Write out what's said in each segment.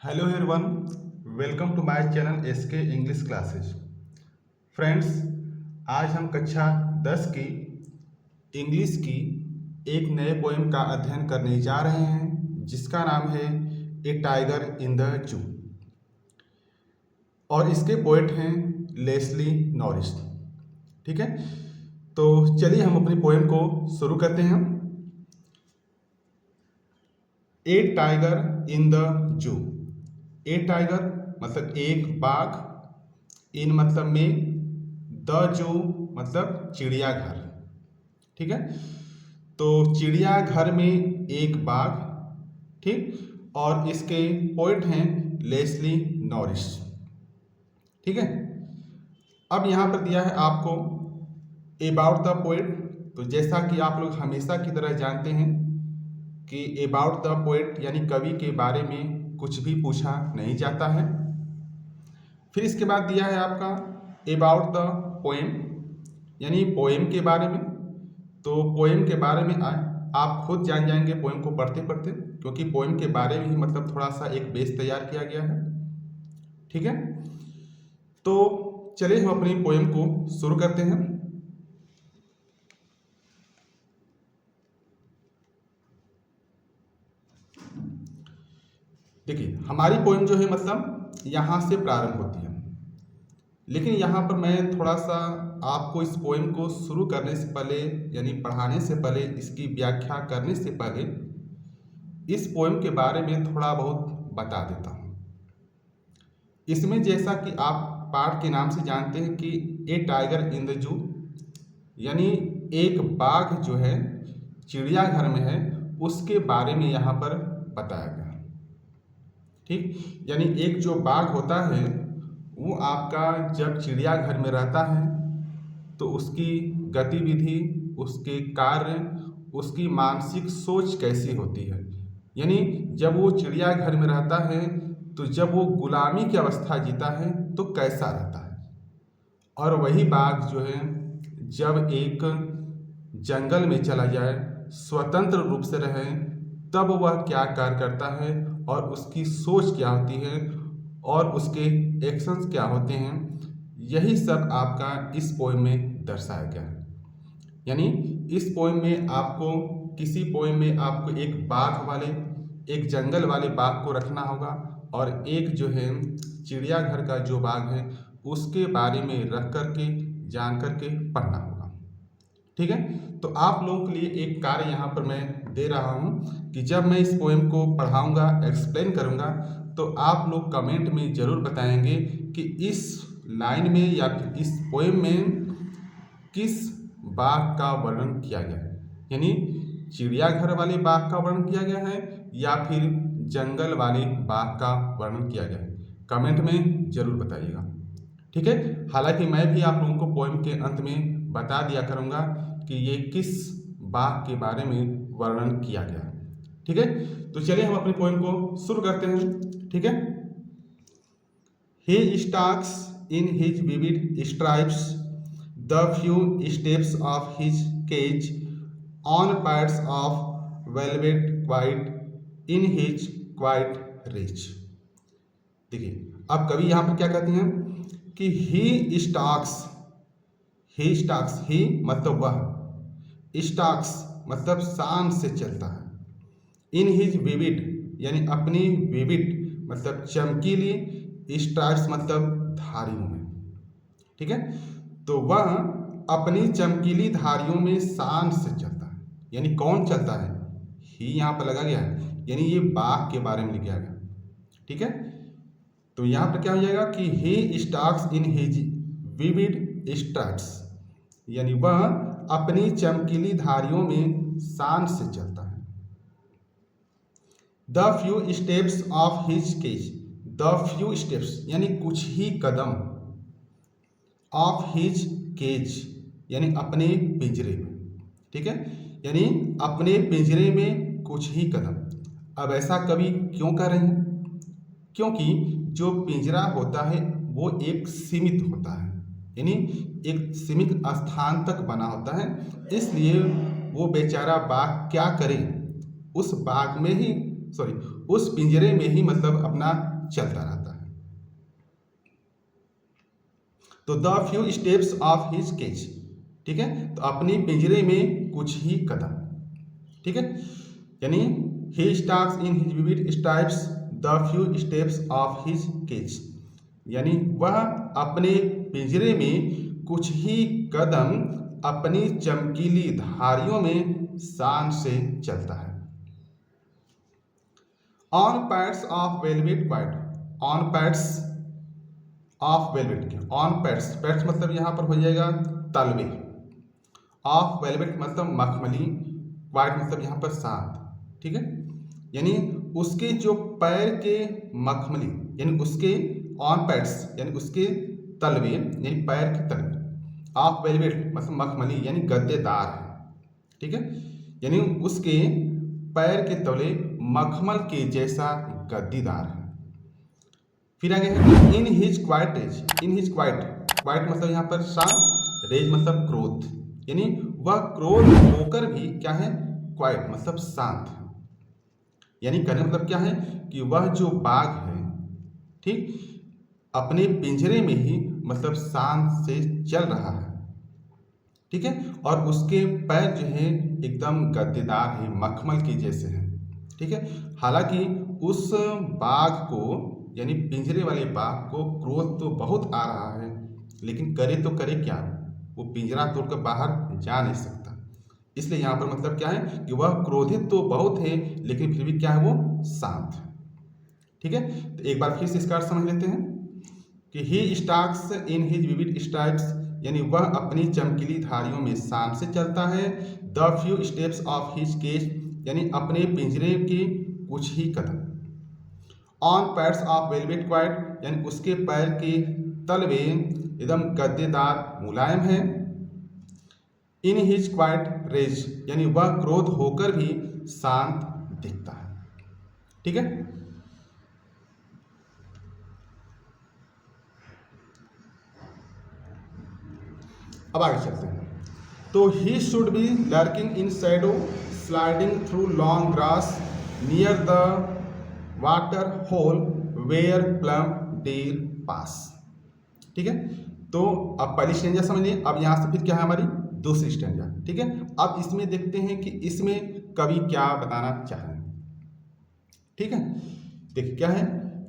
Hello everyone, welcome to my channel SK English classes. Friends, आज हम कक्षा 10 की इंग्लिश की एक नए पोएम का अध्ययन करने जा रहे हैं जिसका नाम है ए टाइगर इन द जू और इसके पोएट हैं लेस्ली नॉरिस। ठीक है, तो चलिए हम अपनी पोएम को शुरू करते हैं। ए tiger in the zoo. A tiger मतलब एक बाघ, इन मतलब में, द जू मतलब चिड़ियाघर। ठीक है, तो चिड़ियाघर में एक बाघ, ठीक, और इसके पोएट हैं लेस्ली नॉरिस। ठीक है, अब यहाँ पर दिया है आपको अबाउट द पोएट। तो जैसा कि आप लोग हमेशा की तरह जानते हैं कि अबाउट द पोएट यानी कवि के बारे में कुछ भी पूछा नहीं जाता है। फिर इसके बाद दिया है आपका अबाउट द पोएम यानी पोएम के बारे में। तो पोएम के बारे में आप खुद जान जाएंगे पोएम को पढ़ते पढ़ते, क्योंकि पोएम के बारे में ही मतलब थोड़ा सा एक बेस तैयार किया गया है। ठीक है, तो चलिए हम अपनी पोएम को शुरू करते हैं। देखिए, हमारी पोएम जो है मतलब यहाँ से प्रारंभ होती है, लेकिन यहाँ पर मैं थोड़ा सा आपको इस पोएम को शुरू करने से पहले यानी पढ़ाने से पहले, इसकी व्याख्या करने से पहले इस पोएम के बारे में थोड़ा बहुत बता देता हूँ। इसमें जैसा कि आप पाठ के नाम से जानते हैं कि ए टाइगर इन द जू यानी एक बाघ जो है चिड़ियाघर में है, उसके बारे में यहाँ पर बताया गया। ठीक, यानी एक जो बाघ होता है वो आपका जब चिड़ियाघर में रहता है तो उसकी गतिविधि, उसके कार्य, उसकी मानसिक सोच कैसी होती है। यानी जब वो चिड़ियाघर में रहता है तो जब वो गुलामी की अवस्था जीता है तो कैसा रहता है, और वही बाघ जो है जब एक जंगल में चला जाए, स्वतंत्र रूप से रहे, तब वह क्या कार्य करता है और उसकी सोच क्या होती है और उसके एक्शंस क्या होते हैं, यही सब आपका इस पोएम में दर्शाया गया है। यानी इस पोएम में आपको, किसी पोएम में आपको एक बाघ वाले, एक जंगल वाले बाघ को रखना होगा और एक जो है चिड़ियाघर का जो बाघ है उसके बारे में रख करके, जान करके पढ़ना होगा। ठीक है, तो आप लोगों के लिए एक कार्य यहाँ पर मैं दे रहा हूँ कि जब मैं इस पोएम को पढ़ाऊँगा, एक्सप्लेन करूँगा, तो आप लोग कमेंट में ज़रूर बताएंगे कि इस लाइन में या फिर इस पोएम में किस बाघ का वर्णन किया गया है। यानी चिड़ियाघर वाले बाघ का वर्णन किया गया है या फिर जंगल वाले बाघ का वर्णन किया गया है, कमेंट में ज़रूर बताइएगा। ठीक है, हालांकि मैं भी आप लोगों को पोएम के अंत में बता दिया करूँगा कि ये किस बाघ के बारे में वर्णन किया गया। ठीक है, तो चलिए हम अपनी पोएम को शुरू करते हैं। ठीक है, he stalks in his vivid stripes the few steps of his cage on pads of velvet quiet in his quiet rich. देखिए, अब कवि यहाँ पर क्या कहते हैं कि ही स्टॉक्स, ही स्टॉक्स, ही मतलब वह, स्टॉक्स मतलब शान से चलता है, इन हिज विविड यानी अपनी विविड मतलब चमकीली, स्ट्राइप्स मतलब धारियों में। ठीक है, तो वह अपनी चमकीली धारियों में शान से चलता है। यानी कौन चलता है, ही यहाँ पर लगा गया है, यानी ये बाघ के बारे में लिखा गया। ठीक है, तो यहाँ पर क्या हो जाएगा कि he stalks in his vivid stripes यानी वह अपनी चमकीली धारियों में शान से चलता है। The few steps of his cage, the few steps यानी कुछ ही कदम, ऑफ हिज केज यानी अपने पिंजरे में। ठीक है, यानी अपने पिंजरे में कुछ ही कदम। अब ऐसा कवि क्यों कर रहे हैं, क्योंकि जो पिंजरा होता है वो एक सीमित होता है, यानी एक सीमित स्थान तक बना होता है, इसलिए वो बेचारा बाघ क्या करे, उस बाग में ही उस पिंजरे में ही मतलब अपना चलता रहता है। तो the few steps of his cage, ठीक है, तो अपनी पिंजरे में कुछ ही कदम, ठीक है, यानी he stalks in his vivid stripes the few steps of his cage, यानी वह अपने पिंजरे में कुछ ही कदम अपनी चमकीली धारियों में शान से चलता है। On pads of velvet quite, on pads of velvet के, ऑन पैड्स, पैड्स मतलब यहाँ पर हो जाएगा तलवे, ऑफ वेलवेट मतलब मखमली, क्वाइट मतलब यहाँ पर शांत, ठीक है, यानी उसके जो पैर के मखमली, यानी उसके ऑन पैड्स यानी उसके तलवे, यानी पैर के तलवे, ऑफ वेलवेट मतलब मखमली यानी गद्देदार है, ठीक है, यानी उसके पैर के तले मखमल के जैसा गद्दीदार है। फिर आगे है in his quiet rage, in his quiet, quiet मतलब यहाँ पर शांत, रेज मतलब क्रोध, यानी वह क्रोध होकर भी क्या है, क्वाइट मतलब शांत है, यानी कहने मतलब क्या है कि वह जो बाघ है, ठीक, अपने पिंजरे में ही मतलब शांत से चल रहा है, ठीक है, और उसके पैर जो है एकदम गद्देदार है, मखमल के जैसे हैं, ठीक है। हालांकि उस बाघ को यानी पिंजरे वाले बाघ को क्रोध तो बहुत आ रहा है, लेकिन करे तो करे क्या, वो पिंजरा तोड़कर बाहर जा नहीं सकता, इसलिए यहाँ पर मतलब क्या है कि वह क्रोधित तो बहुत है लेकिन फिर भी क्या है, वो शांत है, ठीक है। तो एक बार फिर से इसका अर्थ समझ लेते हैं कि he stalks in his vivid stripes, यानी वह अपनी चमकीली धारियों में शान से चलता है। The few steps of his cage, यानी अपने पिंजरे के कुछ ही कदम। On pads of velvet quiet, यानी उसके पैर के तलवे एकदम गद्देदार मुलायम है। इन हिज क्वाइट रेज, यानी वह क्रोध होकर भी शांत दिखता है, ठीक है। अब आगे चलते हैं। तो he should be lurking in shadow sliding through long grass near the water hole where plump deer pass, ठीक है। तो अब पहली स्टेंजा समझिए, अब यहाँ से फिर क्या है हमारी दूसरी स्टेंजा, ठीक है। अब इसमें देखते हैं कि इसमें कवि क्या बताना चाह रहे हैं, ठीक है। देखिए क्या है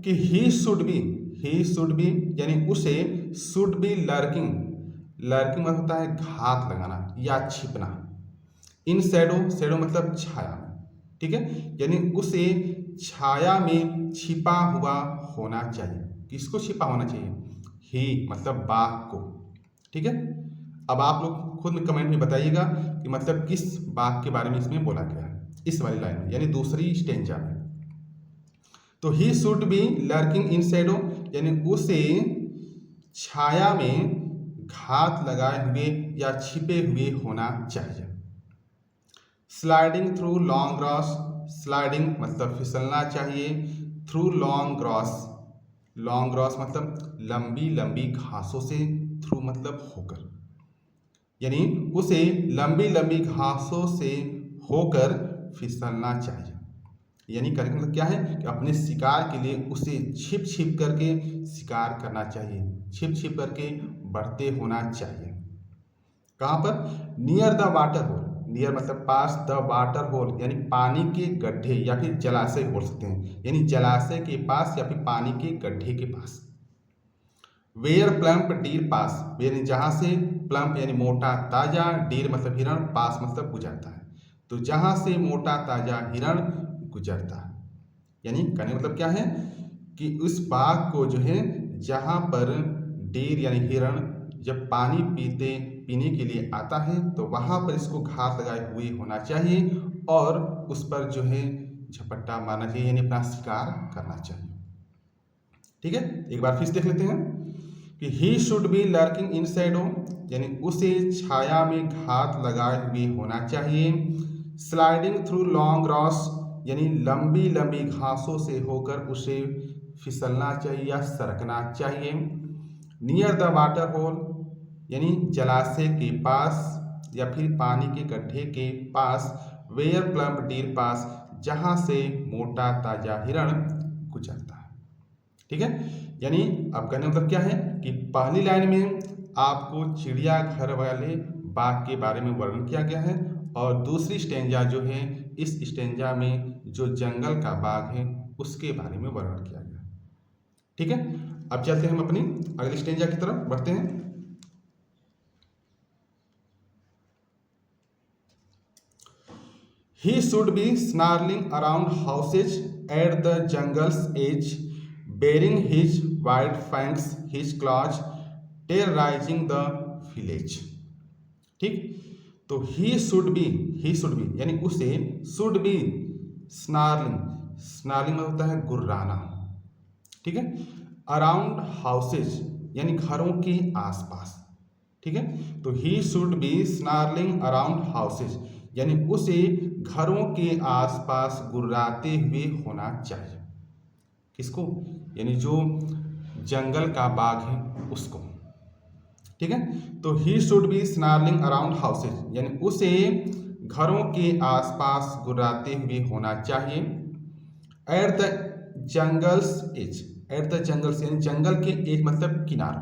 कि ही शुड बी यानी उसे शुड बी लर्किंग, लर्किंग मतलब होता है घात लगाना या छिपना, इन शैडो, शैडो मतलब छाया, ठीक है, यानी उसे छाया में छिपा हुआ होना चाहिए। किसको छिपा होना चाहिए, ही मतलब बाघ को, ठीक है। अब आप लोग खुद में कमेंट में बताइएगा कि मतलब किस बाघ के बारे में इसमें बोला गया है, इस वाली लाइन में यानी दूसरी स्टेंजा में। तो he should be lurking in shadow, यानी उसे छाया में घात लगाए हुए या छिपे हुए होना चाहिए। Sliding through long grass, sliding मतलब फिसलना चाहिए, through long grass, long grass मतलब लंबी लंबी घासों से, थ्रू मतलब होकर, यानी उसे लंबी लंबी घासों से होकर फिसलना चाहिए। यानी कहने का मतलब क्या है कि अपने शिकार के लिए उसे छिप छिप करके शिकार करना चाहिए, छिप छिप करके बढ़ते होना चाहिए। कहाँ पर, near the water hole, near मतलब पास, द वाटर होल यानी पानी के गड्ढे या फिर जलाशय बोल सकते हैं, यानी जलाशय के पास या फिर पानी के गड्ढे के पास। वेयर प्लम्प डीर पास, यानी जहाँ से प्लम्प यानी मोटा ताजा, डीर मतलब हिरण, पास मतलब गुजरता है, तो जहाँ से मोटा ताजा हिरण गुजरता है, यानी कहने का मतलब क्या है कि उस बाघ को जो है जहाँ पर डीर यानी हिरण जब पानी पीने के लिए आता है तो वहाँ पर इसको घात लगाए हुए होना चाहिए और उस पर जो है झपट्टा मारना चाहिए, यानी अपना शिकार करना चाहिए, ठीक है। एक बार फिर देख लेते हैं कि ही should be lurking in shadow, यानी उसे छाया में घात लगाए हुए होना चाहिए। स्लाइडिंग थ्रू लॉन्ग ग्रास, यानी लंबी लंबी घासों से होकर उसे फिसलना चाहिए या सरकना चाहिए। नियर द वाटर होल, यानी जलाशय के पास या फिर पानी के गड्ढे के पास। वेयर प्लम्प डीर पास, जहाँ से मोटा ताजा हिरण गुजरता है। ठीक है, यानी अब कहने मतलब क्या है कि पहली लाइन में आपको चिड़ियाघर वाले बाग के बारे में वर्णन किया गया है और दूसरी स्टेंजा जो है, इस स्टेंजा में जो जंगल का बाग है उसके बारे में वर्णन किया गया। ठीक है, अब चलते हैं हम अपनी अगली स्टेंजा की तरफ बढ़ते हैं। He should be snarling around houses at the jungle's edge, baring his wide fangs, his claws, terrorizing the village. ठीक, तो he should be यानी उसे should be snarling में होता है गुर्राना। ठीक है, अराउंड हाउसेज यानी घरों के आसपास। ठीक है, तो he should be snarling around houses यानी उसे घरों के आसपास गुर्राते हुए होना चाहिए। किसको? यानी जो जंगल का बाग है उसको। ठीक है, तो he should be snarling around houses यानी उसे घरों के आसपास गुर्राते हुए होना चाहिए। At the jungle's edge, at the jungles यानी जंगल के एज मतलब किनारा।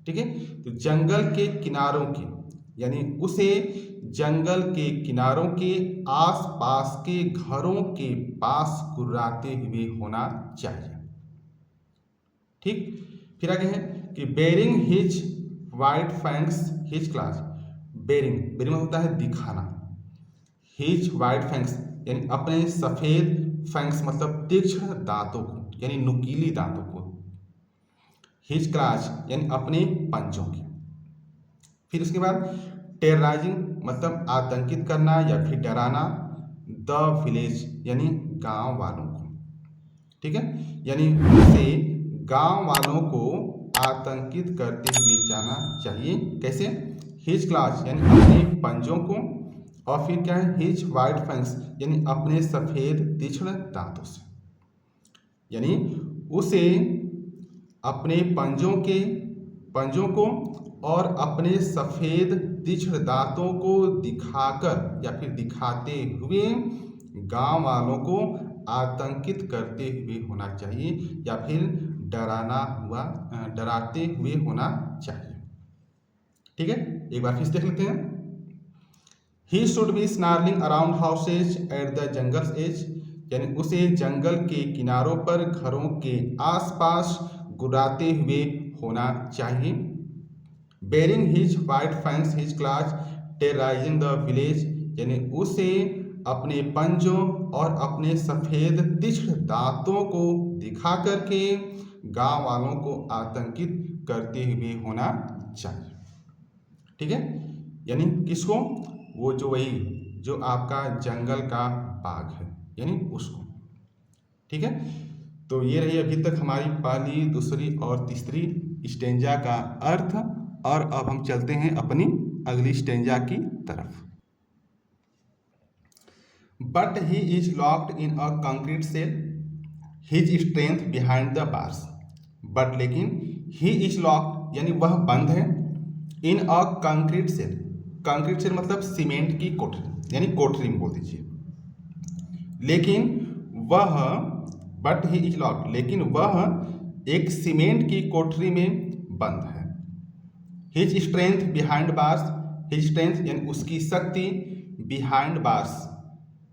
ठीक है, तो जंगल के किनारों के यानी उसे जंगल के किनारों के आसपास के घरों के पास गुर्राते हुए होना चाहिए। ठीक, फिर आगे है कि baring his white fangs his claws. Baring होता है दिखाना, हिज वाइट फैंक्स यानी अपने सफेद फैंक्स मतलब तीक्ष्ण दांतों को यानी नुकीली दांतों को, हिज क्लास यानी अपने पंजों की। फिर उसके बाद टेरराइजिंग मतलब आतंकित करना या फिर डराना, द विलेज यानी गांव वालों को। ठीक है, यानी उसे गांव वालों को आतंकित करते हुए जाना चाहिए। कैसे? हिज क्लास यानी अपने पंजों को, और फिर क्या है हिज वाइट फैंक्स यानी अपने सफेद तीक्ष्ण दांतों से। यानी उसे अपने पंजों को और अपने सफेद तीक्ष्ण दांतों को दिखाकर या फिर दिखाते हुए गांव वालों को आतंकित करते हुए होना चाहिए या फिर डराते हुए होना चाहिए। ठीक है, एक बार फिर देख लेते हैं। He should be snarling around houses at the jungle's edge यानी उसे जंगल के किनारों पर घरों के आसपास गुर्राते हुए होना चाहिए। Baring his white fangs his claws terrorising the village यानी उसे अपने पंजों और अपने सफेद तीक्ष्ण दांतों को दिखा करके गांव वालों को आतंकित करते हुए होना चाहिए। ठीक है, यानी किसको? वो जो आपका जंगल का बाग है यानी उसको। ठीक है, तो ये रही अभी तक हमारी पहली, दूसरी और तीसरी स्टेंजा का अर्थ। और अब हम चलते हैं अपनी अगली स्टेंजा की तरफ। But he is locked in a concrete cell, his strength behind the bars. But लेकिन ही इज लॉक्ड यानी वह बंद है, in a concrete cell. Concrete cell मतलब सीमेंट की कोठरी यानी कोठरी में बोल दीजिए। लेकिन वह, बट ही इज लॉक्ड लेकिन वह एक सीमेंट की कोठरी में बंद है। His strength behind bars, his strength यानी उसकी शक्ति, बिहाइंड बार्स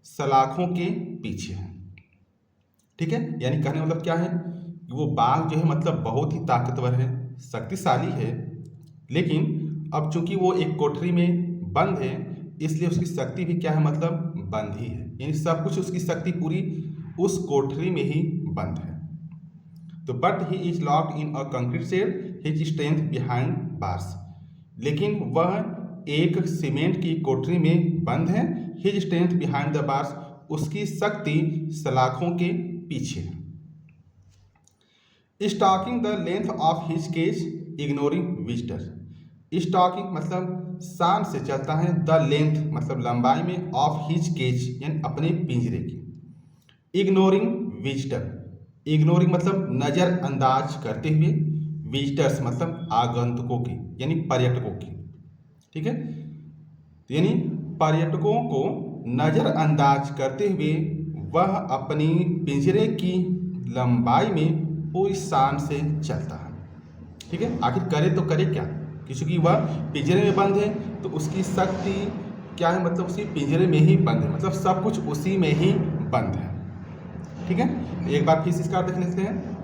सलाखों के पीछे है। ठीक है, यानी कहने मतलब क्या है, वो बाघ जो है मतलब बहुत ही ताकतवर है, शक्तिशाली है, लेकिन अब चूंकि वो एक कोठरी में बंद है इसलिए उसकी शक्ति भी क्या है मतलब बंद ही है, यानी सब कुछ उसकी शक्ति पूरी उस कोठरी में ही बंद है। तो but he is locked in a concrete cell, his strength behind bars, लेकिन वह एक सीमेंट की कोठरी में बंद है। His strength behind the bars, उसकी शक्ति सलाखों के पीछे है। Stalking the length of his cage ignoring visitor. Stalking मतलब शान से चलता है, द लेंथ मतलब लंबाई में, ऑफ हिज केज यानी अपने पिंजरे की। इग्नोरिंग विजिटर, इग्नोरिंग मतलब नज़रअंदाज करते हुए, विजिटर्स मतलब आगंतुकों की यानी पर्यटकों की। ठीक है, तो यानी पर्यटकों को नज़रअंदाज करते हुए वह अपनी पिंजरे की लंबाई में पूरी शान से चलता है। ठीक है, आखिर करे तो करे क्या, क्योंकि वह पिंजरे में बंद है तो उसकी शक्ति क्या है, मतलब उसी पिंजरे में ही बंद है, मतलब सब कुछ उसी में ही बंद है। ठीक है, एक बार फिर इसका देख लेते हैं।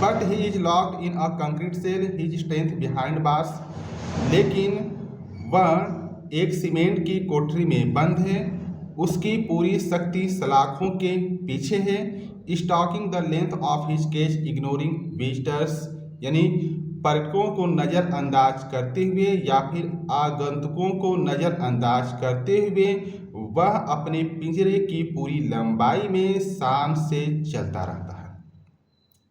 But he is locked in a concrete cell, his strength behind bars, लेकिन वह एक सीमेंट की कोठरी में बंद है, उसकी पूरी शक्ति सलाखों के पीछे है। Stalking the length of his cage ignoring visitors, यानी पर्यटकों को नज़रअंदाज करते हुए या फिर आगंतुकों को नज़रअंदाज करते हुए वह अपने पिंजरे की पूरी लंबाई में शान से चलता रहता है।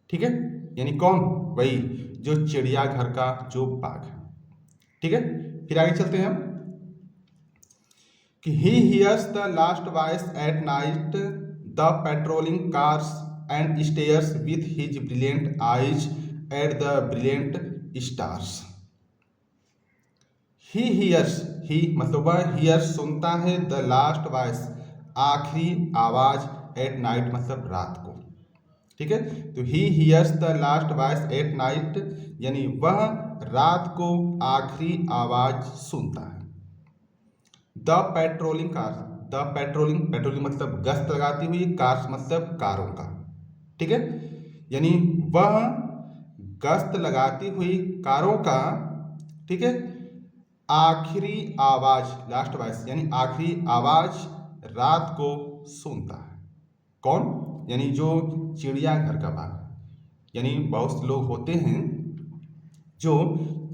ठीक है, यानी कौन, वही जो चिड़ियाघर का जो बाघ है। ठीक है, फिर आगे चलते हैं हम कि he hears the last voice at night the patrolling cars and stares with his brilliant eyes at the brilliant stars. He hears, he मतलब वह हियर्स सुनता है, द लास्ट वॉइस आखिरी आवाज, एट नाइट मतलब रात को। ठीक है, तो ही hears the last voice at night, यानी वह रात को आखिरी आवाज सुनता है। The patrolling car, the patrolling मतलब गश्त लगाती हुई, कार्स मतलब कारों का। ठीक है, यानी वह गश्त लगाती हुई कारों का, ठीक है, आखिरी आवाज, लास्ट वॉइस यानी आखिरी आवाज रात को सुनता है। कौन, यानी जो चिड़ियाघर का बाघ, यानी बहुत से लोग होते हैं जो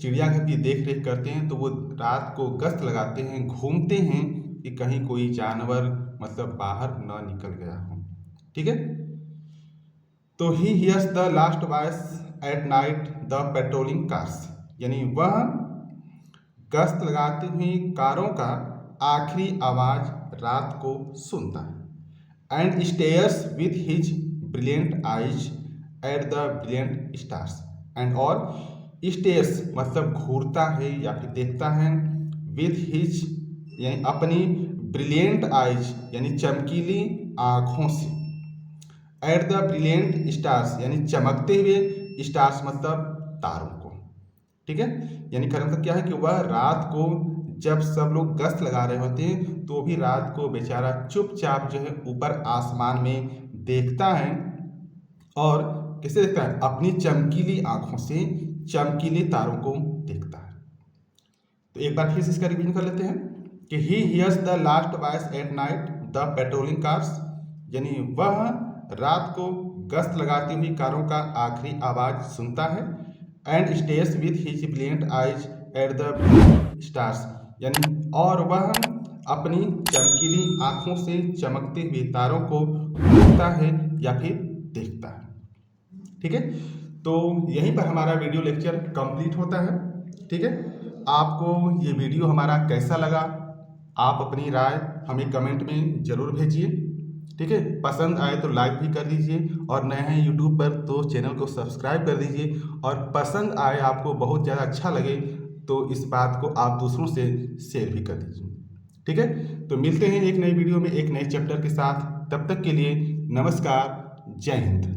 चिड़ियाघर की देख रेख करते हैं, तो वो रात को गश्त लगाते हैं, घूमते हैं कि कहीं कोई जानवर मतलब बाहर न निकल गया हो। ठीक है, तो ही hears the last voice at night the patrolling cars, यानी वह गश्त लगाती हुई कारों का आखिरी आवाज रात को सुनता है। And stares with his brilliant eyes at the brilliant stars, and और स्टेयर्स मतलब घूरता है या फिर देखता है, विथ हिज यानी अपनी ब्रिलियंट आइज यानी चमकीली आँखों से, एट द ब्रिलियंट स्टार्स यानी चमकते हुए, स्टार्स मतलब तारों को। ठीक है, यानी कहने मतलब क्या है कि वह रात को जब सब लोग गश्त लगा रहे होते हैं तो भी रात को बेचारा चुपचाप जो है ऊपर आसमान में देखता है, और कैसे देखता है, अपनी चमकीली आंखों से चमकीले तारों को देखता है। तो एक बार फिर से इसका रिवीजन कर लेते हैं कि he hears the last voice at night the patrolling cars, यानी वह रात को गश्त लगाती हुई कारों का आखिरी आवाज सुनता है। And stares with his brilliant eyes at the stars, यानी और वह अपनी चमकीली आंखों से चमकते हुए तारों को देखता है या फिर देखता है। ठीक है, तो यहीं पर हमारा वीडियो लेक्चर कंप्लीट होता है। ठीक है, आपको ये वीडियो हमारा कैसा लगा, आप अपनी राय हमें कमेंट में ज़रूर भेजिए। ठीक है, पसंद आए तो लाइक भी कर दीजिए, और नए हैं यूट्यूब पर तो चैनल को सब्सक्राइब कर दीजिए, और पसंद आए, आपको बहुत ज़्यादा अच्छा लगे तो इस बात को आप दूसरों से शेयर भी कर दीजिए। ठीक है, तो मिलते हैं एक नई वीडियो में एक नए चैप्टर के साथ, तब तक के लिए नमस्कार, जय हिंद।